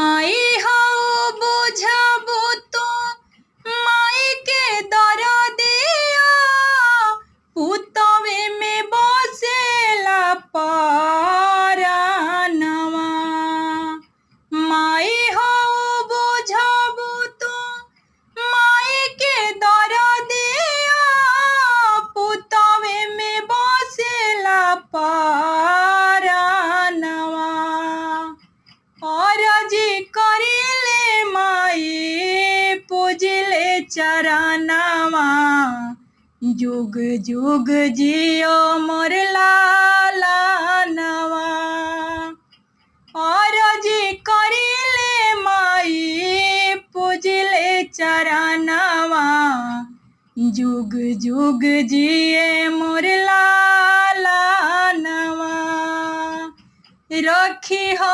माई हो बुझबू तो माई के दरदिया पुतवे में बसेला परानवा। माई हो बुझबू तो माई के दरदिया पुतवे में बसेला परानवा। औरजी करिले माई पूजिले चरनवा जुग जुग जियो मोर लालनवा। औरजी करिले माई पूजिले चरनवा जुग जुग जिए मोर लालनवा। रखी हो